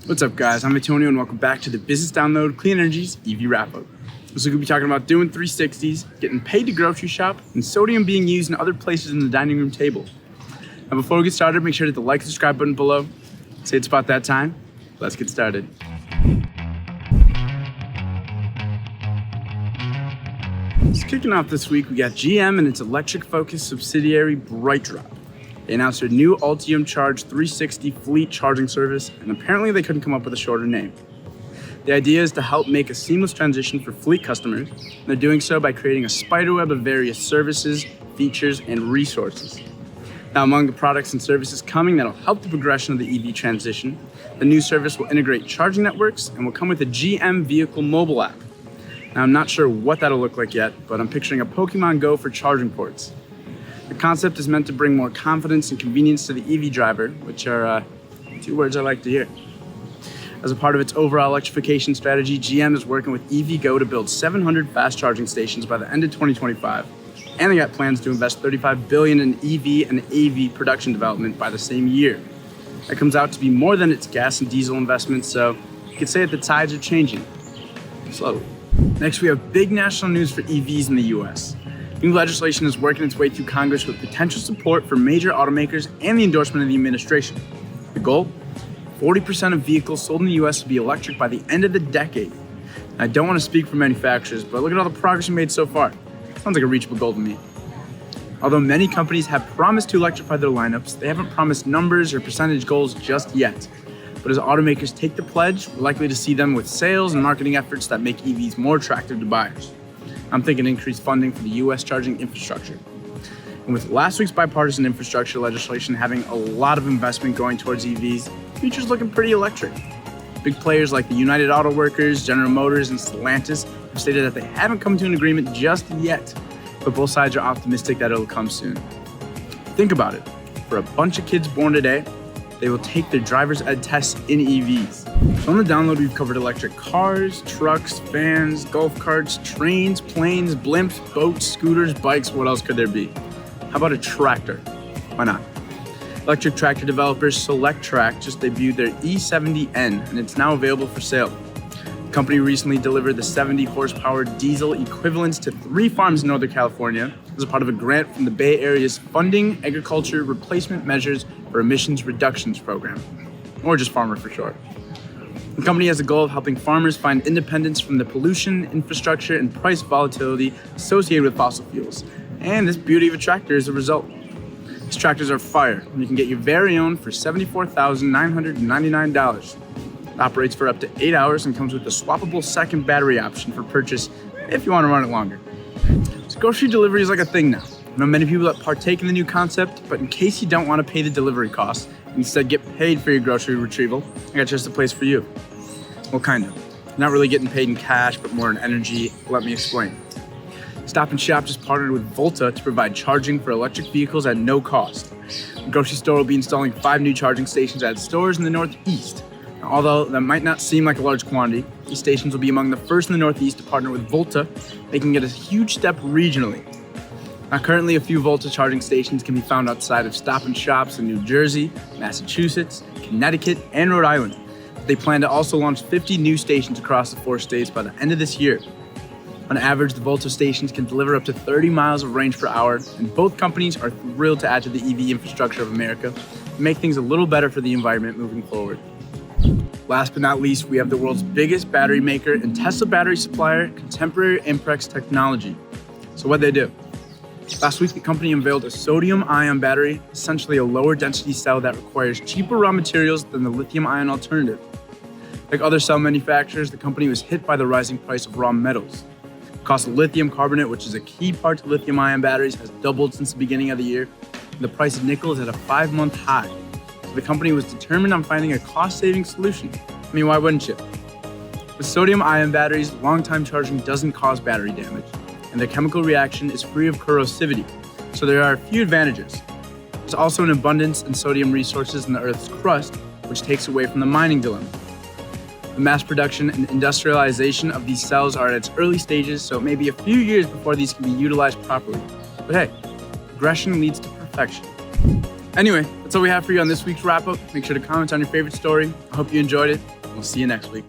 What's up, guys? I'm Antonio, and welcome back to the Business Download Clean Energy's EV Wrap-Up. This week we'll be talking about doing 360s, getting paid to grocery shop, and sodium being used in other places in the dining room table. Now, before we get started, make sure to hit the like and subscribe button below. Say it's about that time. Let's get started. Just kicking off this week, we got GM and its electric-focused subsidiary BrightDrop. They announced their new Ultium Charge 360 fleet charging service, and apparently they couldn't come up with a shorter name. The idea is to help make a seamless transition for fleet customers, and they're doing so by creating a spiderweb of various services, features, and resources. Now, among the products and services coming that'll help the progression of the EV transition, the new service will integrate charging networks and will come with a GM vehicle mobile app. Now, I'm not sure what that'll look like yet, but I'm picturing a Pokemon Go for charging ports. The concept is meant to bring more confidence and convenience to the EV driver, which are two words I like to hear. As a part of its overall electrification strategy, GM is working with EVgo to build 700 fast charging stations by the end of 2025, and they got plans to invest $35 billion in EV and AV production development by the same year. That comes out to be more than its gas and diesel investments, so you could say that the tides are changing slowly. Next, we have big national news for EVs in the US. New legislation is working its way through Congress with potential support for major automakers and the endorsement of the administration. The goal? 40% of vehicles sold in the US will be electric by the end of the decade. I don't want to speak for manufacturers, but look at all the progress we made so far. Sounds like a reachable goal to me. Although many companies have promised to electrify their lineups, they haven't promised numbers or percentage goals just yet. But as automakers take the pledge, we're likely to see them with sales and marketing efforts that make EVs more attractive to buyers. I'm thinking increased funding for the US charging infrastructure. And with last week's bipartisan infrastructure legislation having a lot of investment going towards EVs, the future's looking pretty electric. Big players like the United Auto Workers, General Motors, and Stellantis have stated that they haven't come to an agreement just yet, but both sides are optimistic that it'll come soon. Think about it. For a bunch of kids born today, they will take their driver's ed tests in EVs. So on the download, we've covered electric cars, trucks, vans, golf carts, trains, planes, blimps, boats, scooters, bikes. What else could there be? How about a tractor? Why not? Electric tractor developers Solectrac just debuted their E70N, and it's now available for sale. The company recently delivered the 70 horsepower diesel equivalents to 3 farms in Northern California as a part of a grant from the Bay Area's Funding Agriculture Replacement Measures for Emissions Reductions program, or just Farmer for short. The company has a goal of helping farmers find independence from the pollution, infrastructure, and price volatility associated with fossil fuels. And this beauty of a tractor is a result. These tractors are fire, and you can get your very own for $74,999. It operates for up to 8 hours and comes with a swappable second battery option for purchase if you want to run it longer. So grocery delivery is like a thing now. I know many people that partake in the new concept, but in case you don't want to pay the delivery costs, and instead get paid for your grocery retrieval, I got just the place for you. Well, kind of. You're not really getting paid in cash, but more in energy. Let me explain. Stop & Shop just partnered with Volta to provide charging for electric vehicles at no cost. The grocery store will be installing 5 new charging stations at stores in the Northeast. Now, although that might not seem like a large quantity, these stations will be among the first in the Northeast to partner with Volta, making it a huge step regionally. Now, currently, a few Volta charging stations can be found outside of Stop & Shops in New Jersey, Massachusetts, Connecticut, and Rhode Island. They plan to also launch 50 new stations across the 4 states by the end of this year. On average, the Volta stations can deliver up to 30 miles of range per hour, and both companies are thrilled to add to the EV infrastructure of America and make things a little better for the environment moving forward. Last but not least, we have the world's biggest battery maker and Tesla battery supplier, Contemporary Imprex Technology. So what'd they do? Last week, the company unveiled a sodium-ion battery, essentially a lower density cell that requires cheaper raw materials than the lithium-ion alternative. Like other cell manufacturers, the company was hit by the rising price of raw metals. The cost of lithium carbonate, which is a key part to lithium-ion batteries, has doubled since the beginning of the year. And the price of nickel is at a 5-month high. So the company was determined on finding a cost-saving solution. I mean, why wouldn't you? With sodium-ion batteries, long-time charging doesn't cause battery damage, and their chemical reaction is free of corrosivity, so there are a few advantages. There's also an abundance in sodium resources in the Earth's crust, which takes away from the mining dilemma. The mass production and industrialization of these cells are at its early stages, so it may be a few years before these can be utilized properly. But hey, progression leads to perfection. Anyway, that's all we have for you on this week's wrap-up. Make sure to comment on your favorite story. I hope you enjoyed it. We'll see you next week.